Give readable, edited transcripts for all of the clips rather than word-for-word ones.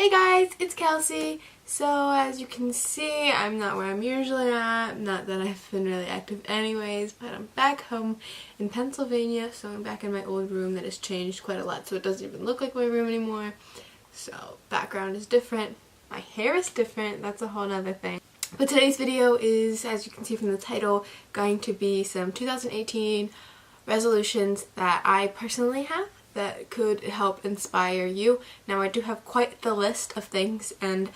Hey guys, it's Kelsey. So as you can see, I'm not where I'm usually at. Not that I've been really active anyways, but I'm back home in Pennsylvania. So I'm back in my old room that has changed quite a lot, so it doesn't even look like my room anymore. So background is different. My hair is different. That's a whole nother thing. But today's video is, as you can see from the title, going to be some 2018 resolutions that I personally have that could help inspire you. Now I do have quite the list of things, and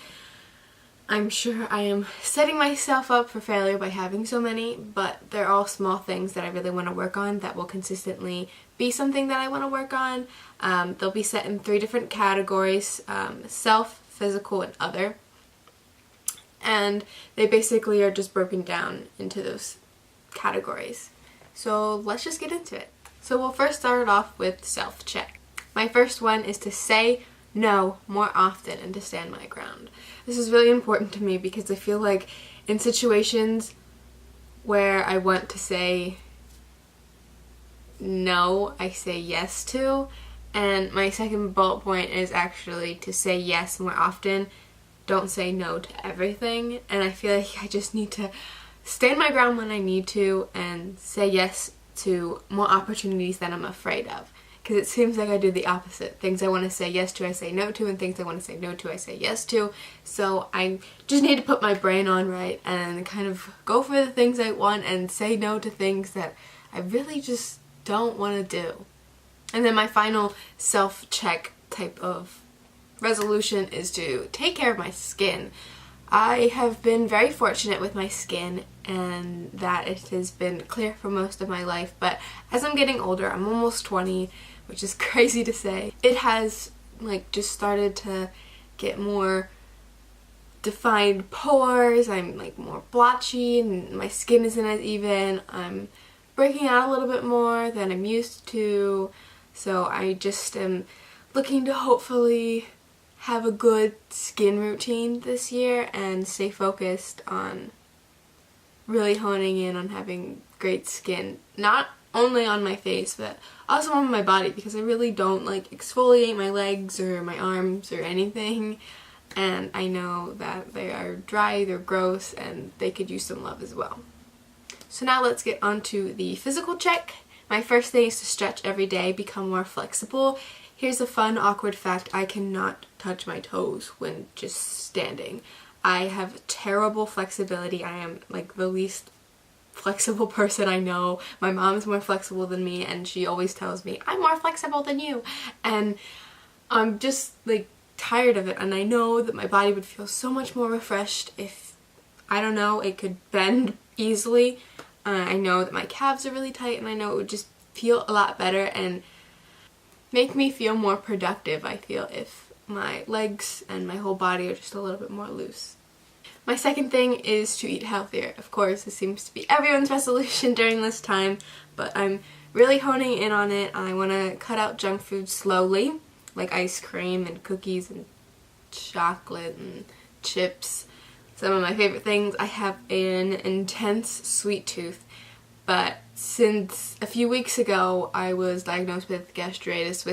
I'm sure I am setting myself up for failure by having so many, but they're all small things that I really want to work on that will consistently be something that I want to work on. They'll be set in 3 different categories, self, physical, and other. And they basically are just broken down into those categories. So let's just get into it. So we'll first start off with self-check. My first one is to say no more often and to stand my ground. This is really important to me because I feel like in situations where I want to say no, I say yes to. And my second bullet point is actually to say yes more often. Don't say no to everything. And I feel like I just need to stand my ground when I need to and say yes to more opportunities that I'm afraid of. Because it seems like I do the opposite. Things I want to say yes to, I say no to, and things I want to say no to, I say yes to. So I just need to put my brain on right and kind of go for the things I want and say no to things that I really just don't want to do. And then my final self-check type of resolution is to take care of my skin. I have been very fortunate with my skin and that it has been clear for most of my life, but as I'm getting older, I'm almost 20, which is crazy to say, it has just started to get more defined pores. I'm more blotchy and my skin isn't as even. I'm breaking out a little bit more than I'm used to, so I just am looking to hopefully have a good skin routine this year and stay focused on really honing in on having great skin. Not only on my face, but also on my body, because I really don't exfoliate my legs or my arms or anything. And I know that they are dry, they're gross, and they could use some love as well. So now let's get on to the physical check. My first thing is to stretch every day, become more flexible. Here's a fun, awkward fact. I cannot touch my toes when just standing. I have terrible flexibility. I am the least flexible person I know. My mom is more flexible than me, and she always tells me, I'm more flexible than you. And I'm just tired of it, and I know that my body would feel so much more refreshed if, I don't know, it could bend easily. I know that my calves are really tight, and I know it would just feel a lot better and make me feel more productive, I feel, if my legs and my whole body are just a little bit more loose. My second thing is to eat healthier. Of course, this seems to be everyone's resolution during this time, but I'm really honing in on it. I want to cut out junk food slowly, like ice cream and cookies and chocolate and chips. Some of my favorite things. I have an intense sweet tooth, but since a few weeks ago I was diagnosed with gastritis,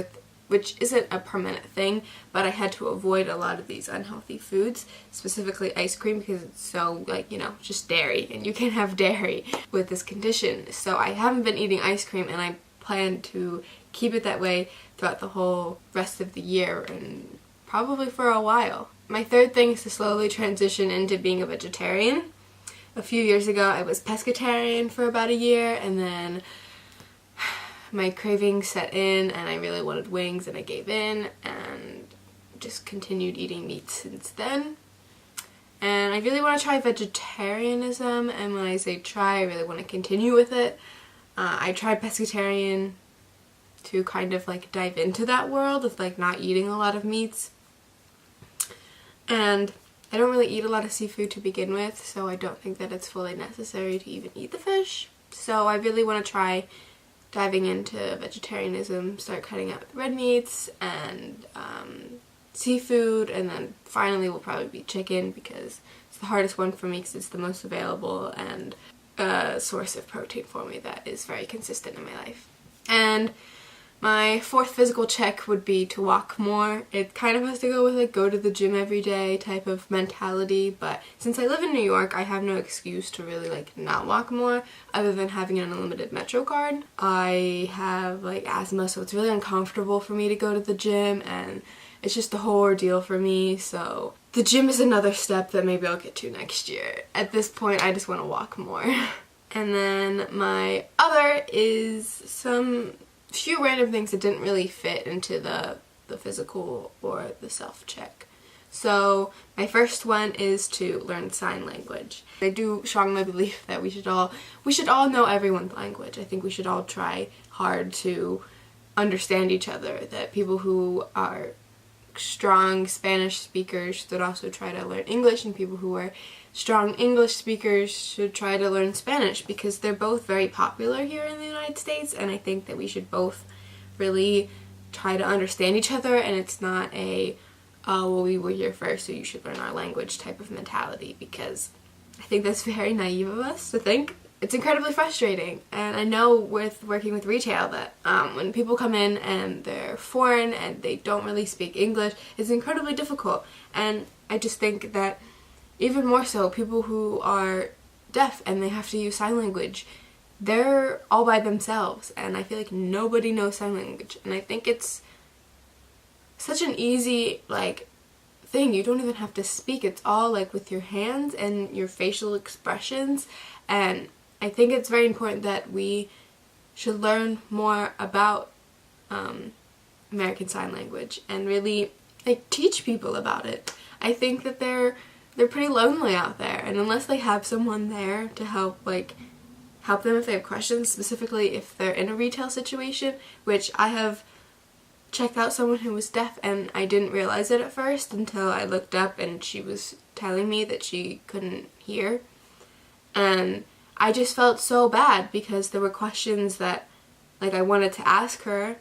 which isn't a permanent thing, but I had to avoid a lot of these unhealthy foods, specifically ice cream, because it's so just dairy, and you can't have dairy with this condition. So I haven't been eating ice cream, and I plan to keep it that way throughout the whole rest of the year and probably for a while. My third thing is to slowly transition into being a vegetarian. A few years ago I was pescatarian for about a year, and then my cravings set in and I really wanted wings, and I gave in and just continued eating meat since then. And I really want to try vegetarianism, and when I say try, I really want to continue with it. I tried pescatarian to kind of dive into that world of not eating a lot of meats, and I don't really eat a lot of seafood to begin with, so I don't think that it's fully necessary to even eat the fish. So I really want to try diving into vegetarianism, start cutting out red meats and seafood, and then finally will probably be chicken, because it's the hardest one for me because it's the most available and a source of protein for me that is very consistent in my life. And My fourth physical check would be to walk more. It kind of has to go with like go to the gym every day type of mentality, but since I live in New York, I have no excuse to really like not walk more other than having an unlimited Metro card. I have like asthma, so it's really uncomfortable for me to go to the gym, and it's just a whole ordeal for me, so the gym is another step that maybe I'll get to next year. At this point, I just want to walk more. And then my other is some few random things that didn't really fit into the physical or the self-check. So my first one is to learn sign language. I do strongly believe that we should all know everyone's language. I think we should all try hard to understand each other. That people who are strong Spanish speakers should also try to learn English, and people who are strong English speakers should try to learn Spanish, because they're both very popular here in the United States, and I think that we should both really try to understand each other, and it's not a, oh, well, we were here first, so you should learn our language type of mentality, because I think that's very naive of us to think. It's incredibly frustrating, and I know with working with retail that when people come in and they're foreign and they don't really speak English, it's incredibly difficult, and I just think that even more so, people who are deaf and they have to use sign language, they're all by themselves, and I feel like nobody knows sign language, and I think it's such an easy like thing. You don't even have to speak, it's all like with your hands and your facial expressions, and I think it's very important that we should learn more about American Sign Language and really like teach people about it. I think that they're pretty lonely out there, and unless they have someone there to help them if they have questions, specifically if they're in a retail situation, which I have checked out someone who was deaf and I didn't realize it at first until I looked up and she was telling me that she couldn't hear, and I just felt so bad because there were questions that like I wanted to ask her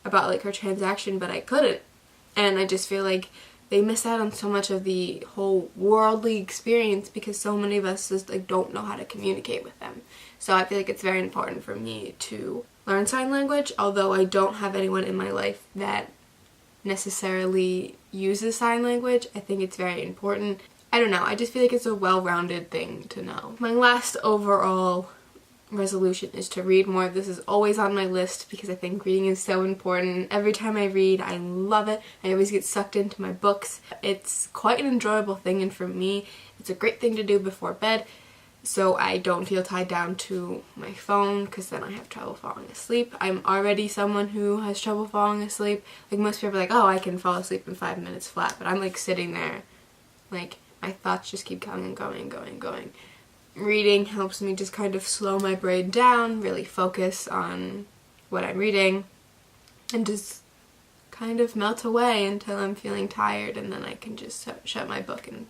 about like her transaction, but I couldn't, and I just feel like they miss out on so much of the whole worldly experience because so many of us just like don't know how to communicate with them. So I feel like it's very important for me to learn sign language, although I don't have anyone in my life that necessarily uses sign language. I think it's very important. I don't know, I just feel like it's a well-rounded thing to know. My last overall resolution is to read more. This is always on my list because I think reading is so important. Every time I read, I love it. I always get sucked into my books. It's quite an enjoyable thing, and for me, it's a great thing to do before bed so I don't feel tied down to my phone, because then I have trouble falling asleep. I'm already someone who has trouble falling asleep. Like most people are like, oh, I can fall asleep in 5 minutes flat, but I'm like sitting there, like my thoughts just keep going and going and going and going. Reading helps me just kind of slow my brain down, really focus on what I'm reading, and just kind of melt away until I'm feeling tired, and then I can just shut my book and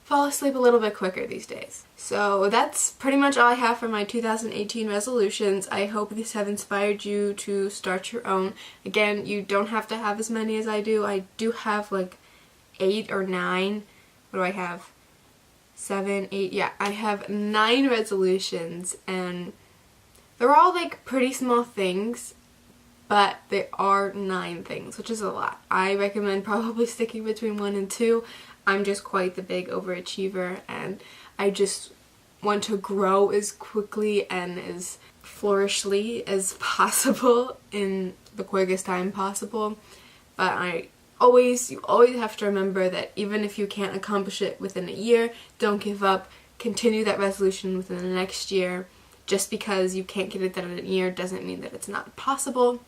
fall asleep a little bit quicker these days. So that's pretty much all I have for my 2018 resolutions. I hope these have inspired you to start your own. Again, you don't have to have as many as I do. I do have like 8 or 9. What do I have? 7, 8, yeah, I have 9 resolutions, and they're all like pretty small things, but they are 9 things, which is a lot. I recommend probably sticking between 1 and 2. I'm just quite the big overachiever, and I just want to grow as quickly and as flourishly as possible in the quickest time possible, but you always have to remember that even if you can't accomplish it within a year, don't give up. Continue that resolution within the next year. Just because you can't get it done in a year doesn't mean that it's not possible.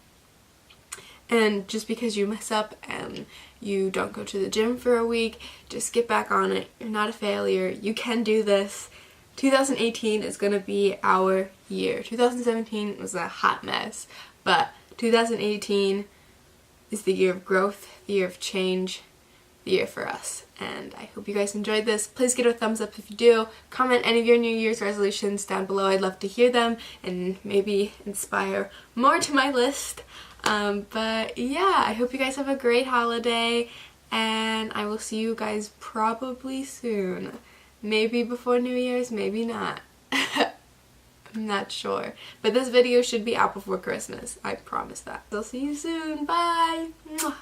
And just because you mess up and you don't go to the gym for a week, just get back on it. You're not a failure. You can do this. 2018 is going to be our year. 2017 was a hot mess, but 2018 is the year of growth, the year of change, the year for us. And I hope you guys enjoyed this. Please give it a thumbs up if you do. Comment any of your New Year's resolutions down below. I'd love to hear them and maybe inspire more to my list. But yeah, I hope you guys have a great holiday, and I will see you guys probably soon. Maybe before New Year's, maybe not. I'm not sure. But this video should be out before Christmas. I promise that. I'll see you soon. Bye! Mwah.